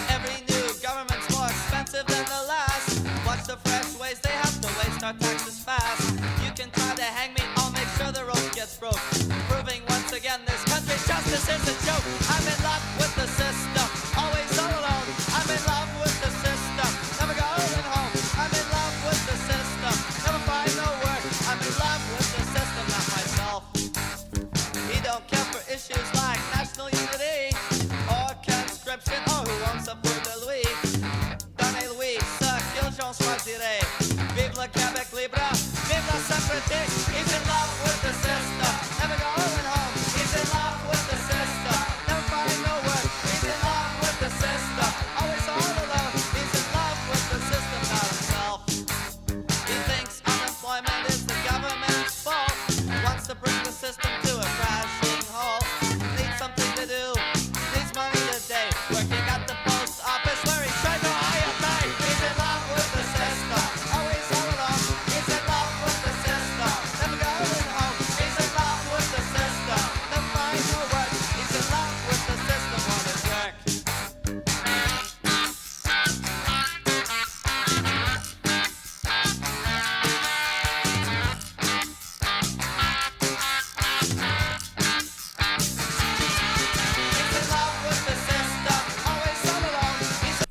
Every new government's more expensive than the last. Watch the fresh ways they have to waste our taxes fast. You can try to hang me, I'll make sure the rope gets broke. Proving once again this country's justice is a joke. I'm in love with the system, always all alone. I'm in love with the system, never going home. I'm in love with the system, never find no work. I'm in love with the system, not myself. He don't care for issues like national unity or conscription or who owns a peu de Louis. Donnez-lui ce qu'ils ont choisirait. Vive le Québec libre, vive la sécurité. He's in love with the system, never going home. He's in love with the system, never find no work. He's in love with the system, always all alone. He's in love with the system, not himself. He thinks unemployment is the government's fault. Wants to bring the system to a crashing halt. Needs something to do, needs money today. Working at the post office where he's trying to hire pay. He's in love with the system, always all alone. He's in love with the system, never going home. He's in love with the system, never find no work. He's in love with the system, what a jerk. He's in love with the system, always all alone.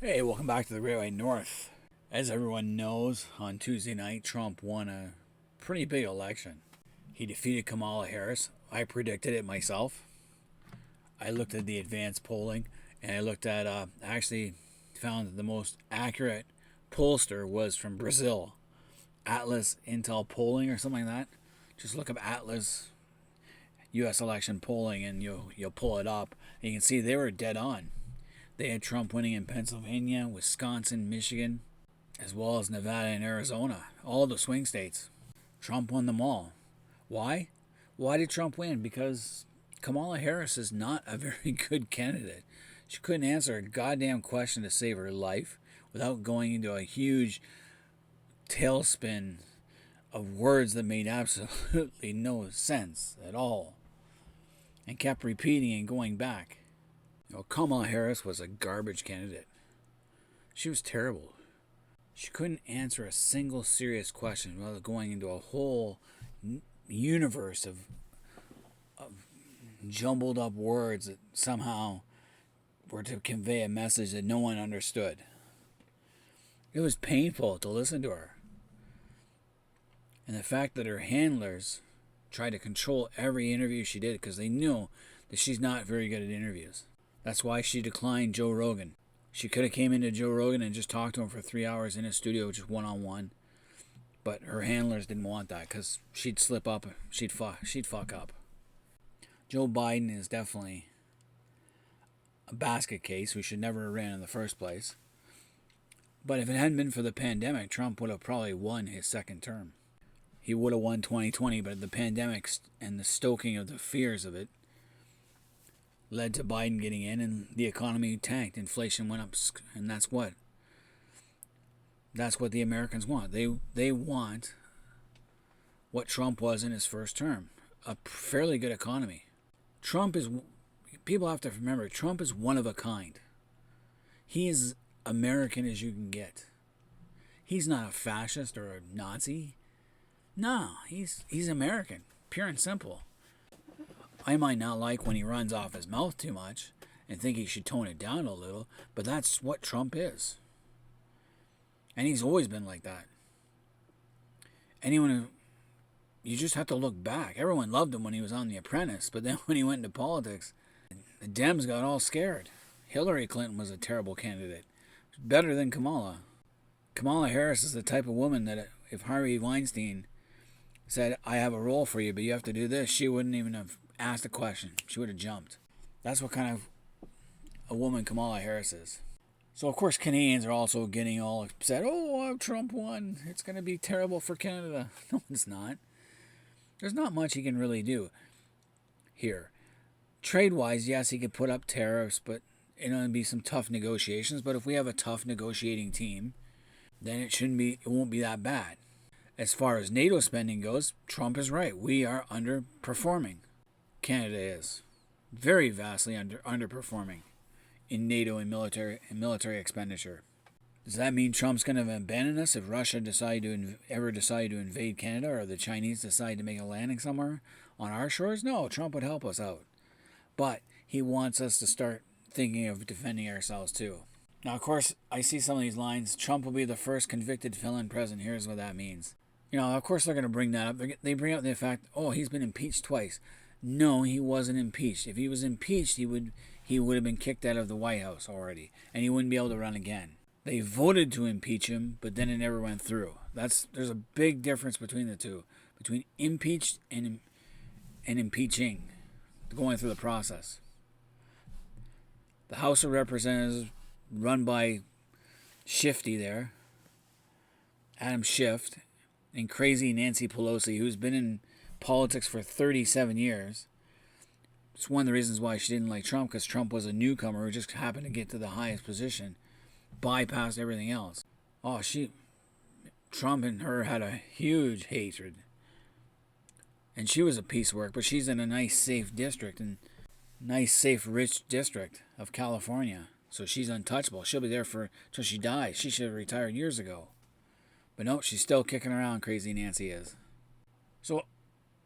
Hey, welcome back to the Railway North. As everyone knows, on Tuesday night, Trump won a pretty big election. He defeated Kamala Harris. I predicted it myself. I looked at the advanced polling, and I looked at, actually found that the most accurate pollster was from Brazil. Atlas Intel Polling or something like that. Just look up Atlas U.S. election polling and you'll pull it up. And you can see they were dead on. They had Trump winning in Pennsylvania, Wisconsin, Michigan, as well as Nevada and Arizona. All the swing states. Trump won them all. Why? Why did Trump win? Because Kamala Harris is not a very good candidate. She couldn't answer a goddamn question to save her life without going into a huge tailspin of words that made absolutely no sense at all and kept repeating and going back. Kamala Harris was a garbage candidate. She was terrible. She couldn't answer a single serious question without going into a whole universe of jumbled up words that somehow were to convey a message that no one understood. It was painful to listen to her. And the fact that her handlers tried to control every interview she did because they knew that she's not very good at interviews. That's why she declined Joe Rogan. She could have came into Joe Rogan and just talked to him for 3 hours in a studio, just one-on-one. But her handlers didn't want that because she'd slip up. She'd fuck up. Joe Biden is definitely a basket case. We should never have ran in the first place. But if it hadn't been for the pandemic, Trump would have probably won his second term. He would have won 2020, but the pandemic and the stoking of the fears of it led to Biden getting in, and the economy tanked. Inflation went up, and that's what the Americans want. They want what Trump was in his first term, a fairly good economy. People have to remember, Trump is one of a kind. He is American as you can get. He's not a fascist or a Nazi. No, he's American, pure and simple. I might not like when he runs off his mouth too much and think he should tone it down a little, but that's what Trump is. And he's always been like that. You just have to look back. Everyone loved him when he was on The Apprentice, but then when he went into politics, the Dems got all scared. Hillary Clinton was a terrible candidate. Better than Kamala. Kamala Harris is the type of woman that if Harvey Weinstein said, I have a role for you, but you have to do this, she wouldn't even have asked a question. She would have jumped. That's what kind of a woman Kamala Harris is. So, of course, Canadians are also getting all upset. Oh, Trump won. It's going to be terrible for Canada. No, it's not. There's not much he can really do here. Trade-wise, yes, he could put up tariffs, but it'll be some tough negotiations. But if we have a tough negotiating team, then it won't be that bad. As far as NATO spending goes, Trump is right. We are underperforming. Canada is very vastly underperforming in NATO and military expenditure. Does that mean Trump's going to abandon us if Russia ever decide to invade Canada, or the Chinese decide to make a landing somewhere on our shores? No, Trump would help us out. But he wants us to start thinking of defending ourselves too. Now, of course, I see some of these lines. Trump will be the first convicted felon president. Here's what that means. Of course they're going to bring that up. They bring up the fact, he's been impeached twice. No, he wasn't impeached. If he was impeached, he would have been kicked out of the White House already, and he wouldn't be able to run again. They voted to impeach him, but then it never went through. There's a big difference between the two, between impeached and impeaching, going through the process. The House of Representatives, run by Shifty there, Adam Schiff, and crazy Nancy Pelosi, who's been in politics for 37 years. It's one of the reasons why she didn't like Trump, because Trump was a newcomer who just happened to get to the highest position, bypassed everything else. Trump and her had a huge hatred. And she was a piece of work, but she's in a nice, safe district, and nice, safe, rich district of California. So she's untouchable. She'll be there till she dies. She should have retired years ago. But no, she's still kicking around, crazy Nancy is. So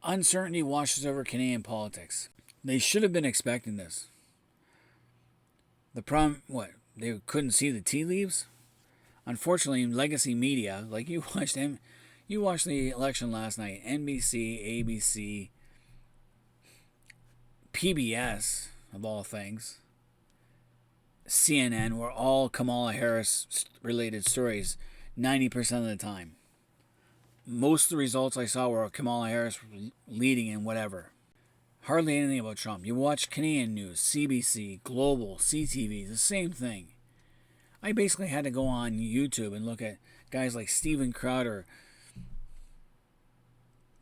uncertainty washes over Canadian politics. They should have been expecting this. The problem, they couldn't see the tea leaves? Unfortunately, legacy media, like you watched the election last night, NBC, ABC, PBS, of all things, CNN, were all Kamala Harris related stories 90% of the time. Most of the results I saw were Kamala Harris leading in whatever. Hardly anything about Trump. You watch Canadian news, CBC, Global, CTV, the same thing. I basically had to go on YouTube and look at guys like Steven Crowder,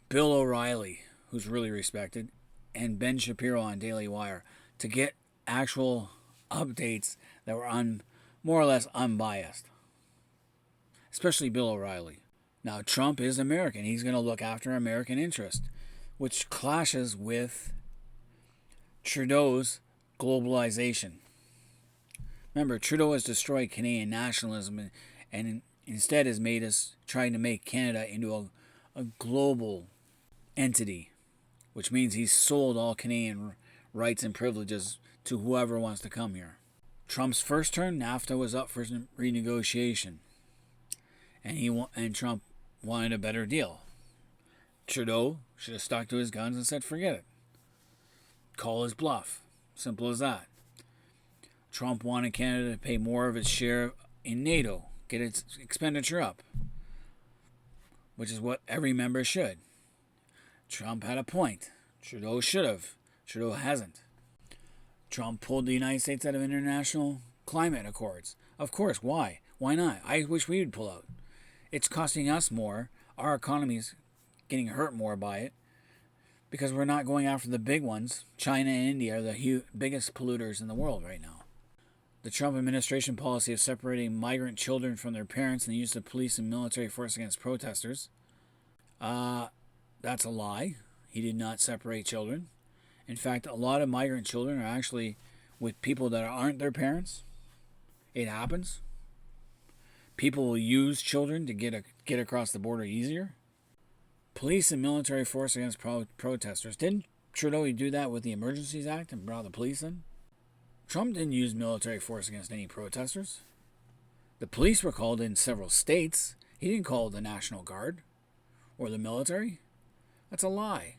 Bill O'Reilly, who's really respected, and Ben Shapiro on Daily Wire to get actual updates that were more or less unbiased. Especially Bill O'Reilly. Now, Trump is American. He's going to look after American interest, which clashes with Trudeau's globalization. Remember, Trudeau has destroyed Canadian nationalism and instead has made us trying to make Canada into a global entity, which means he's sold all Canadian rights and privileges to whoever wants to come here. Trump's first term, NAFTA was up for renegotiation, and Trump wanted a better deal. Trudeau should have stuck to his guns and said, forget it. Call his bluff. Simple as that. Trump wanted Canada to pay more of its share in NATO, get its expenditure up, which is what every member should. Trump had a point. Trudeau should have. Trudeau hasn't. Trump pulled the United States out of international climate accords. Of course, why? Why not? I wish we would pull out. It's costing us more. Our economy's getting hurt more by it because we're not going after the big ones. China and India are the biggest polluters in the world right now. The Trump administration policy of separating migrant children from their parents and the use of police and military force against protesters, that's a lie. He did not separate children. In fact, a lot of migrant children are actually with people that aren't their parents. It happens. People will use children to get across the border easier. Police and military force against protesters. Didn't Trudeau do that with the Emergencies Act and brought the police in? Trump didn't use military force against any protesters. The police were called in several states. He didn't call the National Guard or the military. That's a lie.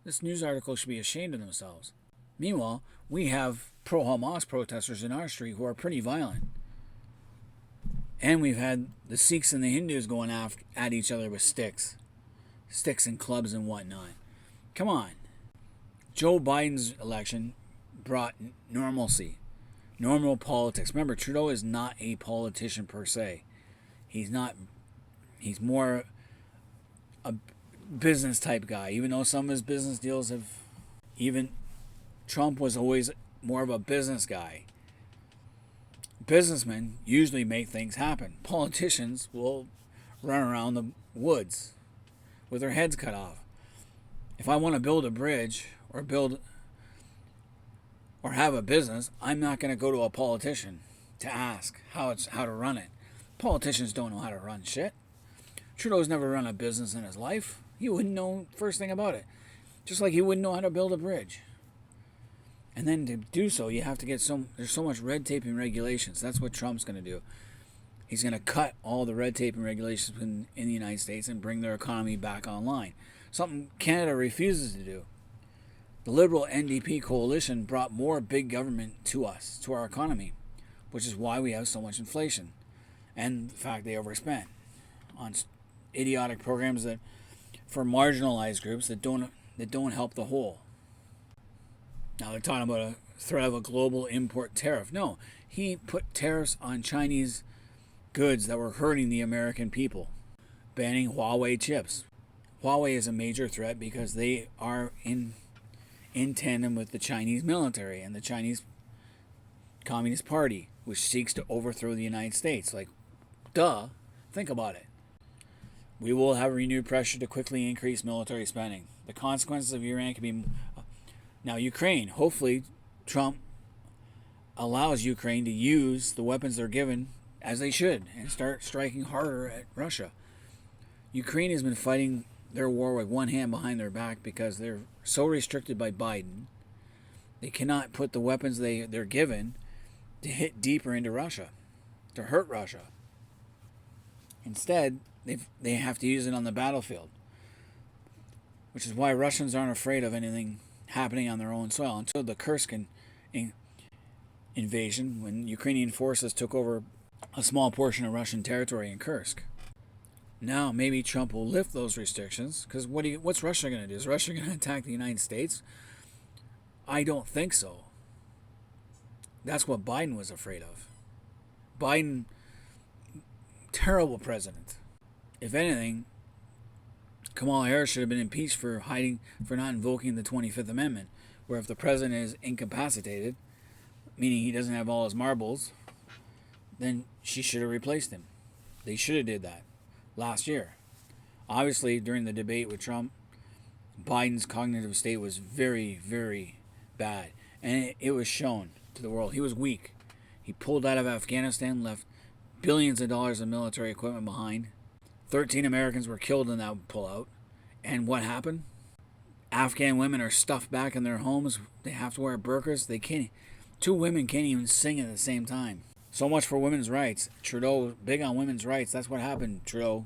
This news article should be ashamed of themselves. Meanwhile, we have pro-Hamas protesters in our street who are pretty violent. And we've had the Sikhs and the Hindus going at each other with sticks and clubs and whatnot. Come on. Joe Biden's election brought normalcy, normal politics. Remember, Trudeau is not a politician per se. He's more a business type guy, even though some of his business deals even Trump was always more of a business guy. Businessmen usually make things happen. Politicians will run around the woods with their heads cut off. If I want to build a bridge or have a business, I'm not going to go to a politician to ask how to run it. Politicians don't know how to run shit. Trudeau's never run a business in his life. He wouldn't know first thing about it. Just like he wouldn't know how to build a bridge. And then to do so, you have to get there's so much red tape and regulations. That's what Trump's going to do. He's going to cut all the red tape and regulations in the United States and bring their economy back online. Something Canada refuses to do. The Liberal NDP coalition brought more big government to us, to our economy, which is why we have so much inflation. And the fact they overspent on idiotic programs that for marginalized groups that don't help the whole. Now they're talking about a threat of a global import tariff. No, he put tariffs on Chinese goods that were hurting the American people, banning Huawei chips. Huawei is a major threat because they are in tandem with the Chinese military and the Chinese Communist Party, which seeks to overthrow the United States. Like, duh, think about it. We will have renewed pressure to quickly increase military spending. The consequences of Iran can be... Now, Ukraine, hopefully Trump allows Ukraine to use the weapons they're given as they should and start striking harder at Russia. Ukraine has been fighting their war with one hand behind their back because they're so restricted by Biden. They cannot put the weapons they're given to hit deeper into Russia, to hurt Russia. Instead, they have to use it on the battlefield, which is why Russians aren't afraid of anything happening on their own soil until the Kursk invasion, when Ukrainian forces took over a small portion of Russian territory in Kursk. Now maybe Trump will lift those restrictions, because what's Russia going to do? Is Russia going to attack the United States? I don't think so. That's what Biden was afraid of. Biden, terrible president. If anything, Kamala Harris should have been impeached for not invoking the 25th Amendment, where if the president is incapacitated, meaning he doesn't have all his marbles, then she should have replaced him. They should have did that last year. Obviously, during the debate with Trump, Biden's cognitive state was very, very bad. And it was shown to the world. He was weak. He pulled out of Afghanistan, left billions of dollars of military equipment behind. 13 Americans were killed in that pullout. And what happened? Afghan women are stuffed back in their homes. They have to wear burqas. They can't. Two women can't even sing at the same time. So much for women's rights. Trudeau, big on women's rights. That's what happened, Trudeau.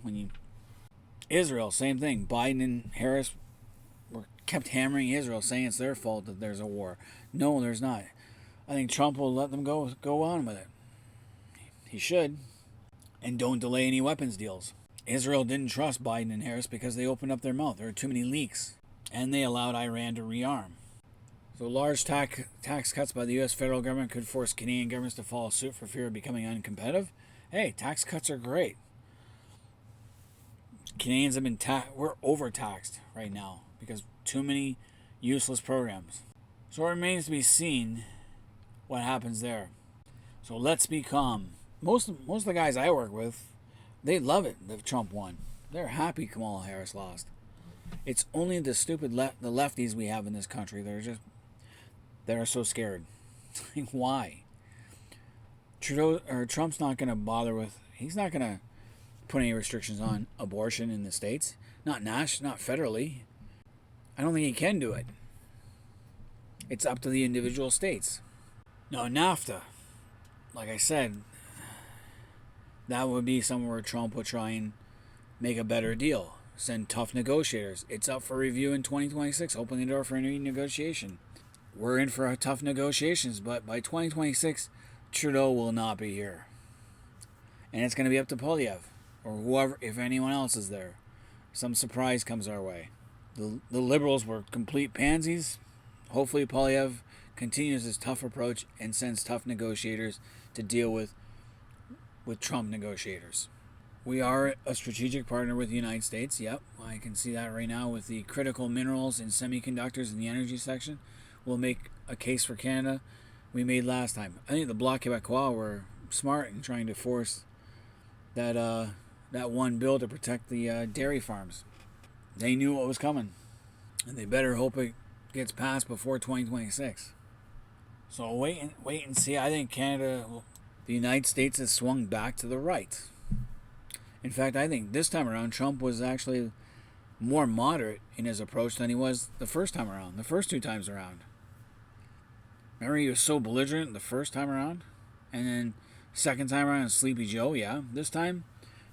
Israel, same thing. Biden and Harris kept hammering Israel, saying it's their fault that there's a war. No, there's not. I think Trump will let them go on with it. He should. And don't delay any weapons deals. Israel didn't trust Biden and Harris because they opened up their mouth. There were too many leaks. And they allowed Iran to rearm. So large tax cuts by the U.S. federal government could force Canadian governments to follow suit for fear of becoming uncompetitive. Hey, tax cuts are great. Canadians have been we're overtaxed right now because too many useless programs. So it remains to be seen what happens there. So let's be calm. Most of the guys I work with, they love it that Trump won. They're happy Kamala Harris lost. It's only the stupid the lefties we have in this country that are so scared. Why? Trump's not going to bother with. He's not going to put any restrictions on abortion in the states. Not federally. I don't think he can do it. It's up to the individual states. Now, NAFTA, like I said, that would be somewhere where Trump would try and make a better deal. Send tough negotiators. It's up for review in 2026. Open the door for any negotiation. We're in for tough negotiations, but by 2026, Trudeau will not be here. And it's going to be up to Poilievre, or whoever, if anyone else is there. Some surprise comes our way. The Liberals were complete pansies. Hopefully Poilievre continues his tough approach and sends tough negotiators to deal with Trump negotiators. We are a strategic partner with the United States. Yep, I can see that right now with the critical minerals and semiconductors in the energy section. We'll make a case for Canada we made last time. I think the Bloc Québécois were smart in trying to force that that one bill to protect the dairy farms. They knew what was coming, and they better hope it gets passed before 2026. So wait and see. I think the United States has swung back to the right. In fact, I think this time around Trump was actually more moderate in his approach than he was the first time around, the first two times around. Remember, he was so belligerent the first time around, and then second time around, Sleepy Joe, yeah. This time,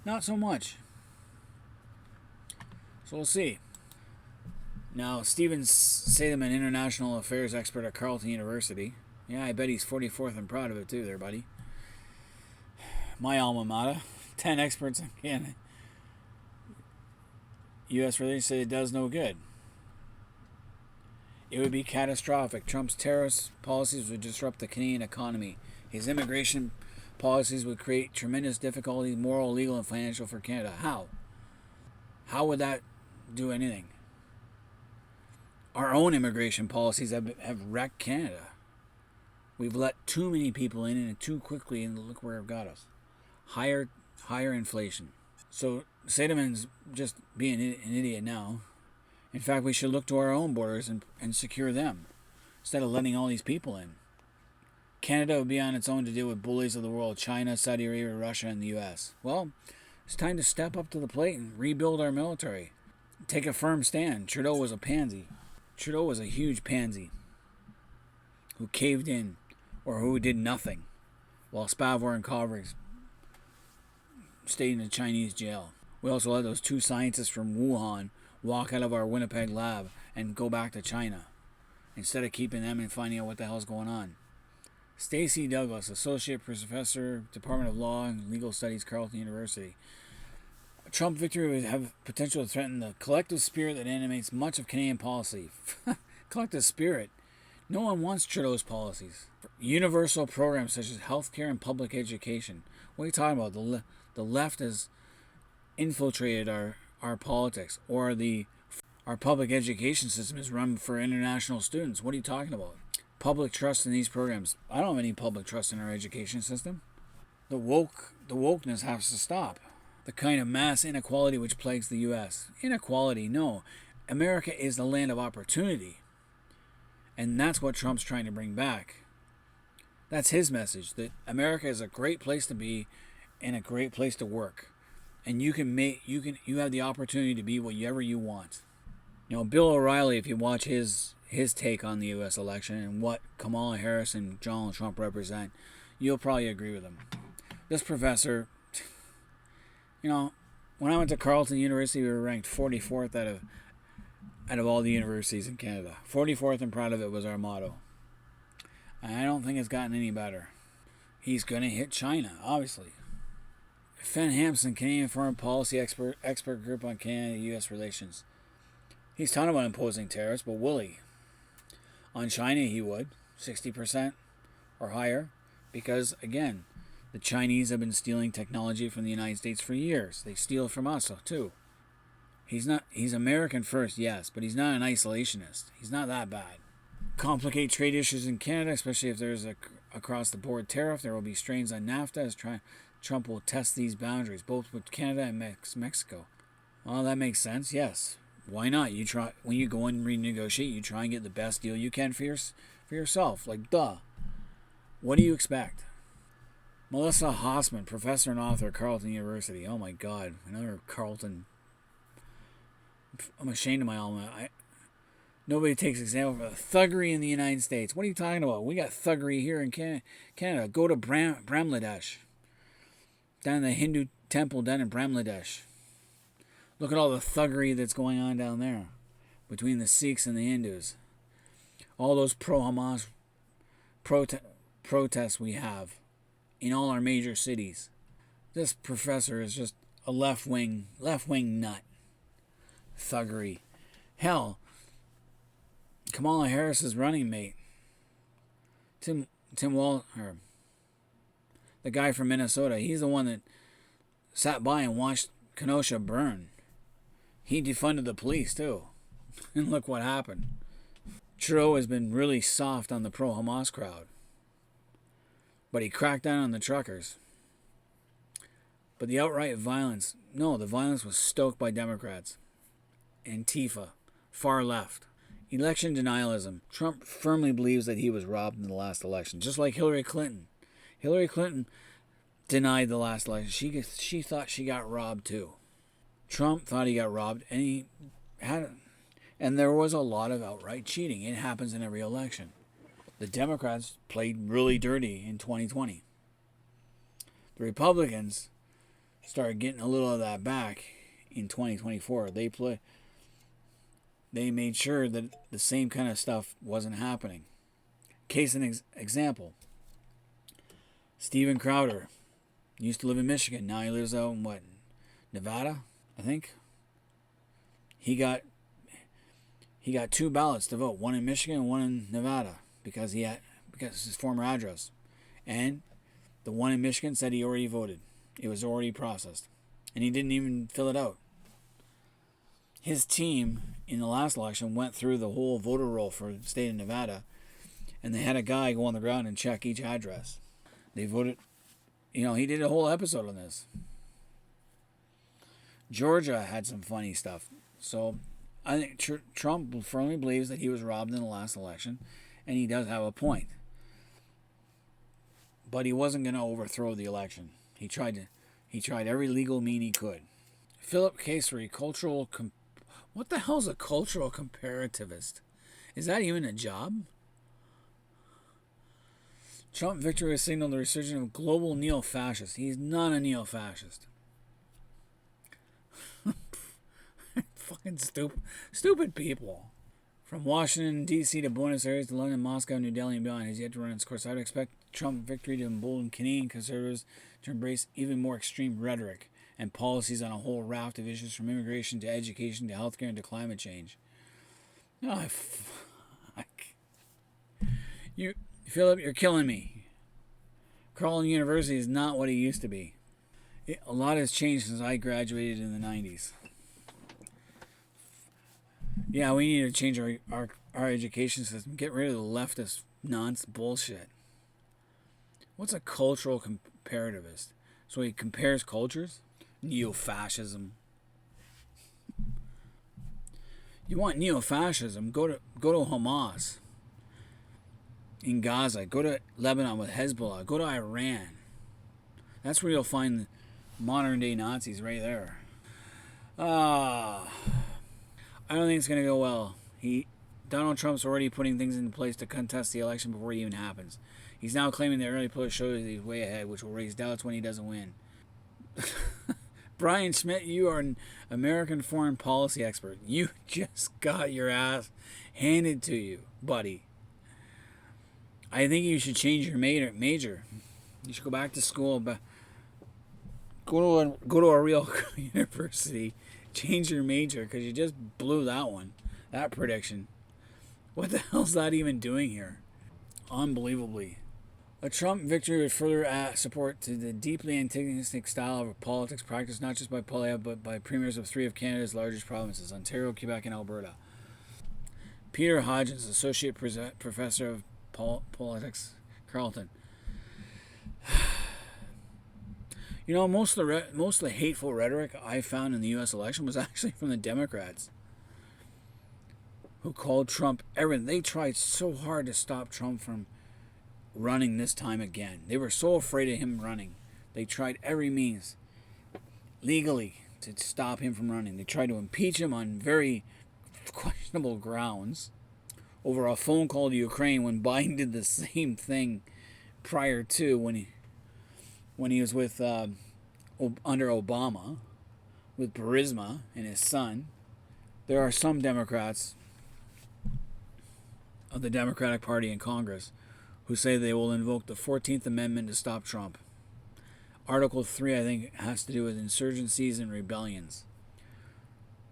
not so much. So we'll see. Now, Stephen Salem, international affairs expert at Carleton University. Yeah, I bet he's 44th and proud of it too, there, buddy. My alma mater. 10 experts in Canada. U.S. relations say it does no good. It would be catastrophic. Trump's terrorist policies would disrupt the Canadian economy. His immigration policies would create tremendous difficulties, moral, legal, and financial for Canada. How? How would that do anything? Our own immigration policies have wrecked Canada. We've let too many people in and too quickly, and look where it got us. Higher inflation. So Sederman's just being an idiot now. In fact, we should look to our own borders and secure them instead of letting all these people in. Canada would be on its own to deal with bullies of the world, China, Saudi Arabia, Russia, and the U.S. Well, it's time to step up to the plate and rebuild our military. Take a firm stand. Trudeau was a pansy. Trudeau was a huge pansy who caved in or who did nothing while Spavor and Kovrig stayed in a Chinese jail. We also let those two scientists from Wuhan walk out of our Winnipeg lab and go back to China instead of keeping them and finding out what the hell's going on. Stacey Douglas, Associate Professor, Department of Law and Legal Studies, Carleton University. A Trump victory would have potential to threaten the collective spirit that animates much of Canadian policy. Collective spirit. No one wants Trudeau's policies. Universal programs such as healthcare and public education. What are you talking about? The left has infiltrated our politics, or our public education system is run for international students. What are you talking about? Public trust in these programs. I don't have any public trust in our education system. The wokeness has to stop. The kind of mass inequality which plagues the U.S. Inequality, no. America is the land of opportunity. And that's what Trump's trying to bring back. That's his message, that America is a great place to be and a great place to work. And you have the opportunity to be whatever you want. You know, Bill O'Reilly, if you watch his take on the U.S. election and what Kamala Harris and Donald Trump represent, you'll probably agree with him. This professor, you know, when I went to Carleton University, we were ranked 44th out of all the universities in Canada. 44th and proud of it was our motto. And I don't think it's gotten any better. He's going to hit China, obviously. Fen Hampson, Canadian Foreign Policy expert group on Canada-U.S. relations. He's talking about imposing tariffs, but will he? On China, he would. 60% or higher. Because, again, the Chinese have been stealing technology from the United States for years. They steal from us, too. He's American first, yes, but he's not an isolationist. He's not that bad. Complicate trade issues in Canada, especially if there's a across-the-board tariff. There will be strains on NAFTA as Trump will test these boundaries, both with Canada and Mexico. Well, that makes sense, yes. Why not? You try when you go and renegotiate, you try and get the best deal you can for yourself. Like, duh. What do you expect? Melissa Hossman, professor and author at Carleton University. Oh my God, another Carleton. I'm ashamed of my alma. Nobody takes example of thuggery in the United States. What are you talking about? We got thuggery here in Canada. Go to Bangladesh. Down in the Hindu temple down in Bangladesh. Look at all the thuggery that's going on down there between the Sikhs and the Hindus. All those pro-Hamas protests we have in all our major cities. This professor is just a left-wing nut. Thuggery. Hell, Kamala Harris's running mate, Tim Walter, the guy from Minnesota, he's the one that sat by and watched Kenosha burn. He defunded the police too. And look what happened. Trudeau has been really soft on the pro-Hamas crowd. But he cracked down on the truckers. But the outright violence, no, the violence was stoked by Democrats. Antifa, far left. Election denialism. Trump firmly believes that he was robbed in the last election, just like Hillary Clinton. Hillary Clinton denied the last election. She thought she got robbed too. Trump thought he got robbed, and there was a lot of outright cheating. It happens in every election. The Democrats played really dirty in 2020. The Republicans started getting a little of that back in 2024. They made sure that the same kind of stuff wasn't happening. Case in example, Steven Crowder used to live in Michigan. Now he lives out in Nevada, I think. He got 2 ballots to vote, one in Michigan and one in Nevada, because his former address. And the one in Michigan said he already voted. It was already processed. And he didn't even fill it out. His team in the last election went through the whole voter roll for the state of Nevada, and they had a guy go on the ground and check each address. They voted, he did a whole episode on this. Georgia had some funny stuff. So I think Trump firmly believes that he was robbed in the last election, and he does have a point. But he wasn't going to overthrow the election. He tried every legal mean he could. Philip Casery, what the hell's a cultural comparativist? Is that even a job? Trump victory has signaled the resurgence of global neo-fascists. He's not a neo-fascist. Fucking stupid people. From Washington, D.C. to Buenos Aires to London, Moscow, New Delhi, and beyond has yet to run its course. I would expect Trump victory to embolden Canadian conservatives to embrace even more extreme rhetoric and policies on a whole raft of issues, from immigration to education to healthcare and to climate change. Philip, you're killing me. Carleton University is not what it used to be. A lot has changed since I graduated in the 90s. Yeah, we need to change our education system. Get rid of the leftist nonsense bullshit. What's a cultural comparativist? So he compares cultures? Neo-fascism. You want neo-fascism? Go to Hamas in Gaza. Go to Lebanon with Hezbollah. Go to Iran. That's where you'll find the modern-day Nazis, right there. I don't think it's going to go well. Donald Trump's already putting things into place to contest the election before it even happens. He's now claiming that early polls show that he's way ahead, which will raise doubts when he doesn't win. Brian Schmidt, you are an American foreign policy expert. You just got your ass handed to you, buddy. I think you should change your major. You should go back to school, but go to a real university. Change your major, because you just blew that prediction. What the hell's that even doing here? Unbelievably. A Trump victory would further add support to the deeply antagonistic style of politics practiced not just by Poilievre but by premiers of 3 of Canada's largest provinces, Ontario, Quebec, and Alberta. Peter Hodgins, Associate Professor of Politics, Carleton. Most of the hateful rhetoric I found in the U.S. election was actually from the Democrats, who called Trump everything. They tried so hard to stop Trump from running this time again. They were so afraid of him running. They tried every means legally to stop him from running. They tried to impeach him on very questionable grounds over a phone call to Ukraine, when Biden did the same thing prior to when he was with under Obama with Burisma and his son. There are some Democrats of the Democratic Party in Congress who say they will invoke the 14th Amendment to stop Trump. Article 3, I think, has to do with insurgencies and rebellions.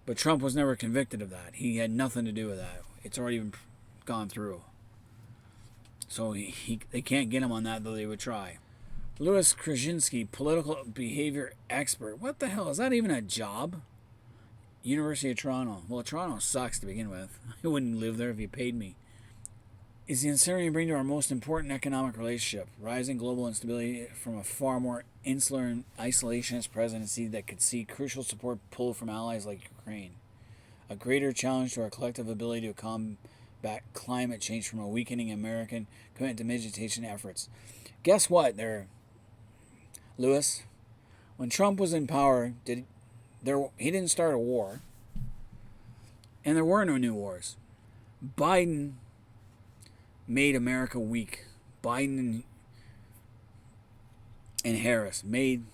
But Trump was never convicted of that. He had nothing to do with that. It's already been gone through. So they can't get him on that, though they would try. Louis Krasinski, political behavior expert. What the hell? Is that even a job? University of Toronto. Well, Toronto sucks to begin with. I wouldn't live there if you paid me. is the uncertainty bring to our most important economic relationship, rising global instability from a far more insular and isolationist presidency that could see crucial support pulled from allies like Ukraine. A greater challenge to our collective ability to combat climate change from a weakening American commitment to mitigation efforts. Guess what, there, Lewis? When Trump was in power, he didn't start a war, and there were no new wars. Biden made America weak. Biden and Harris made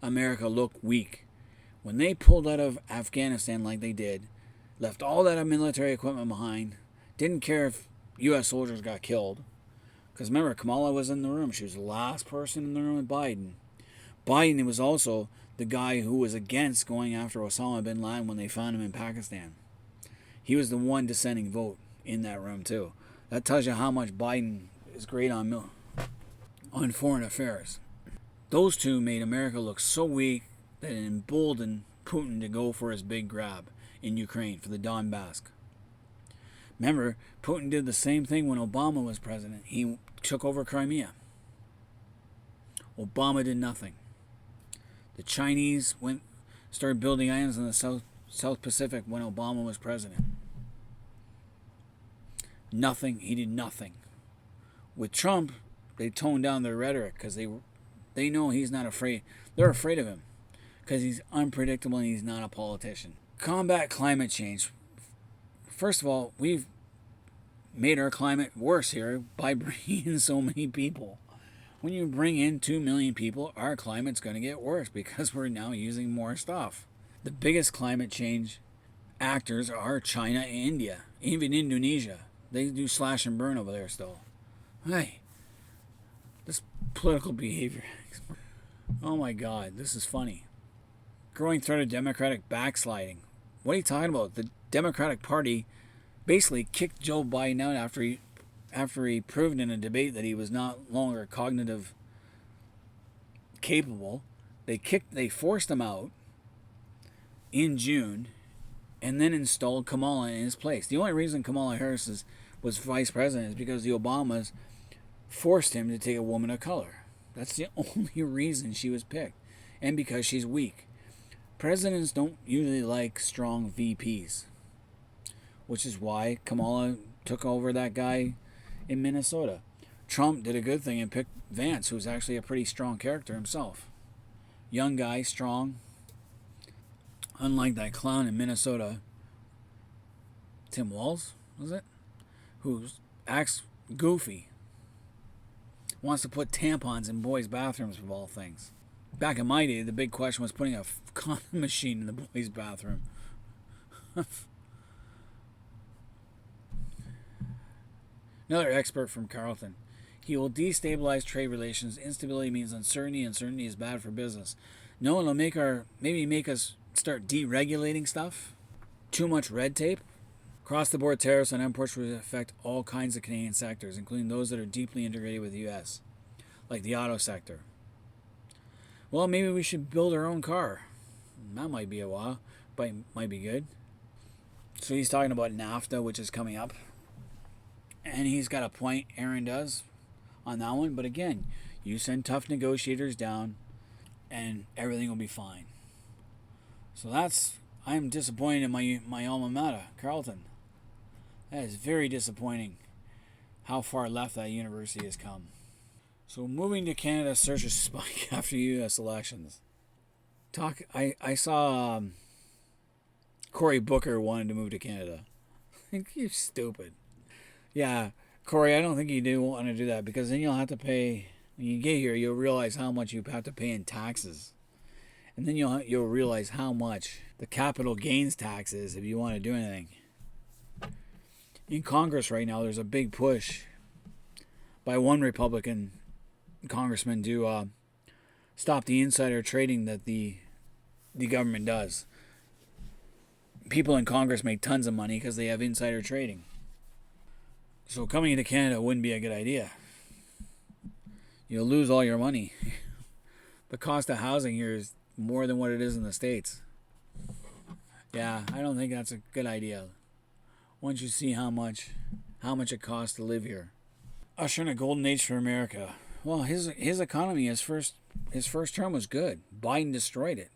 America look weak. When they pulled out of Afghanistan like they did, left all that military equipment behind, didn't care if U.S. soldiers got killed. Because remember, Kamala was in the room. She was the last person in the room with Biden. Biden was also the guy who was against going after Osama bin Laden when they found him in Pakistan. He was the one dissenting vote in that room too. That tells you how much Biden is great on foreign affairs. Those two made America look so weak that it emboldened Putin to go for his big grab in Ukraine for the Donbass. Remember, Putin did the same thing when Obama was president. He took over Crimea. Obama did nothing. The Chinese started building islands in the South Pacific when Obama was president. Nothing. He did nothing. With Trump, they toned down their rhetoric because they know he's not afraid. They're afraid of him because he's unpredictable and he's not a politician. Combat climate change. First of all, we've made our climate worse here by bringing in so many people. When you bring in 2 million people, our climate's going to get worse because we're now using more stuff. The biggest climate change actors are China and India, even Indonesia. They do slash and burn over there still. Hey, this political behavior. Oh my God, this is funny. Growing threat of Democratic backsliding. What are you talking about? The Democratic Party basically kicked Joe Biden out after he proved in a debate that he was not longer cognitive capable. They forced him out in June and then installed Kamala in his place. The only reason Kamala Harris was vice president is because the Obamas forced him to take a woman of color. That's the only reason she was picked. And because she's weak. Presidents don't usually like strong VPs, which is why Kamala took over that guy in Minnesota. Trump did a good thing and picked Vance, who's actually a pretty strong character himself. Young guy, strong. Unlike that clown in Minnesota, Tim Walz, was it? Who acts goofy. Wants to put tampons in boys' bathrooms of all things. Back in my day, the big question was putting a condom machine in the boys' bathroom. Another expert from Carleton. He will destabilize trade relations. Instability means uncertainty. Uncertainty is bad for business. No, it'll make us start deregulating stuff. Too much red tape. Across-the-board tariffs on imports will affect all kinds of Canadian sectors, including those that are deeply integrated with the U.S., like the auto sector. Well, maybe we should build our own car. That might be a while, but it might be good. So he's talking about NAFTA, which is coming up. And he's got a point, Aaron does, on that one. But again, you send tough negotiators down, and everything will be fine. So I'm disappointed in my alma mater, Carleton. That is very disappointing how far left that university has come. So moving to Canada surges spike after U.S. elections. I saw Cory Booker wanted to move to Canada. You're stupid. Yeah, Cory, I don't think you do want to do that because then you'll have to pay. When you get here, you'll realize how much you have to pay in taxes, and then you'll realize how much the capital gains tax is if you want to do anything. In Congress right now, there's a big push by one Republican congressman to stop the insider trading that the government does. People in Congress make tons of money because they have insider trading. So coming into Canada wouldn't be a good idea. You'll lose all your money. The cost of housing here is more than what it is in the States. Yeah, I don't think that's a good idea. Once you see how much how much it costs to live here. Ushering a golden age for America. Well, his economy, his first term was good. Biden destroyed it.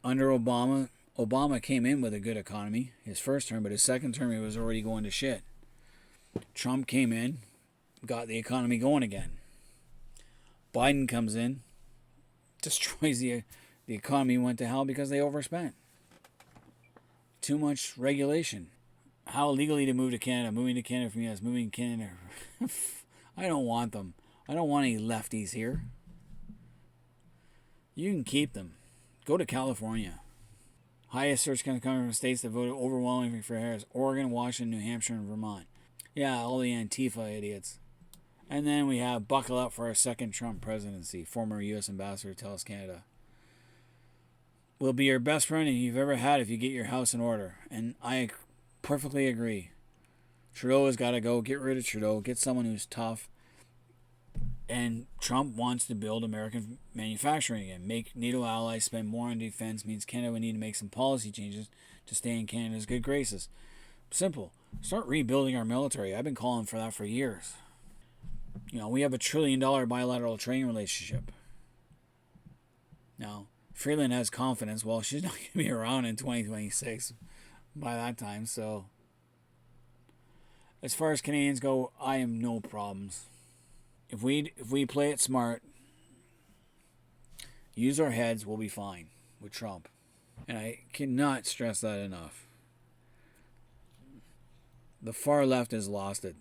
Under Obama came in with a good economy, his first term, but his second term he was already going to shit. Trump came in, got the economy going again. Biden comes in, destroys the economy, went to hell because they overspent. Too much regulation. How illegally to move to Canada, moving to Canada from US, moving to Canada. I don't want them. I don't want any lefties here. You can keep them. Go to California. Highest search count coming from states that voted overwhelmingly for Harris. Oregon, Washington, New Hampshire, and Vermont. Yeah, all the Antifa idiots. And then we have buckle up for our second Trump presidency. Former U.S. Ambassador tells Canada. Will be your best friend you've ever had if you get your house in order. And I perfectly agree. Trudeau has got to go. Get rid of Trudeau. Get someone who's tough. And Trump wants to build American manufacturing again. Make NATO allies spend more on defense means Canada would need to make some policy changes to stay in Canada's good graces. Simple. Start rebuilding our military. I've been calling for that for years. You know, we have $1 trillion bilateral trading relationship. Now, Freeland has confidence. Well, she's not going to be around in 2026 by that time. So, as far as Canadians go, I have no problems. If we play it smart, use our heads, we'll be fine with Trump. And I cannot stress that enough. The far left has lost it.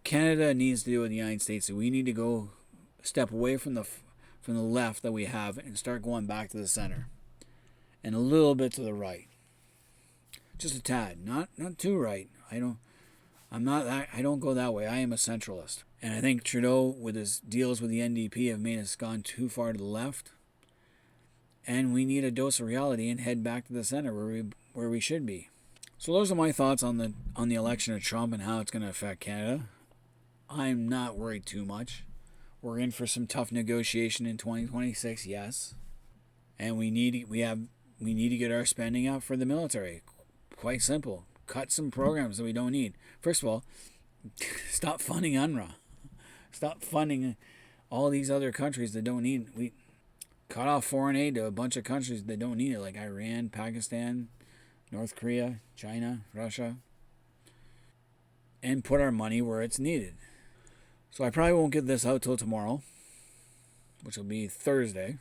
Canada needs to do with the United States. So we need to go step away from the left that we have and start going back to the center, and a little bit to the right. Just a tad, not too right. I don't go that way. I am a centralist, and I think Trudeau, with his deals with the NDP, have made us gone too far to the left. And we need a dose of reality and head back to the center where we should be. So those are my thoughts on the election of Trump and how it's going to affect Canada. I'm not worried too much. We're in for some tough negotiation in 2026, yes. And we need to get our spending up for the military. Quite simple. Cut some programs that we don't need. First of all, stop funding UNRWA. Stop funding all these other countries that don't need. We cut off foreign aid to a bunch of countries that don't need it, like Iran, Pakistan, North Korea, China, Russia, and put our money where it's needed. So I probably won't get this out till tomorrow, which will be Thursday.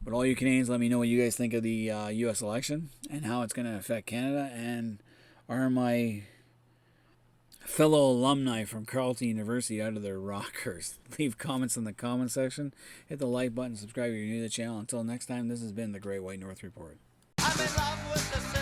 But all you Canadians, let me know what you guys think of the U.S. election and how it's going to affect Canada. And are my fellow alumni from Carleton University out of their rockers? Leave comments in the comment section. Hit the like button, subscribe if you're new to the channel. Until next time, this has been the Great White North Report. I'm in love with the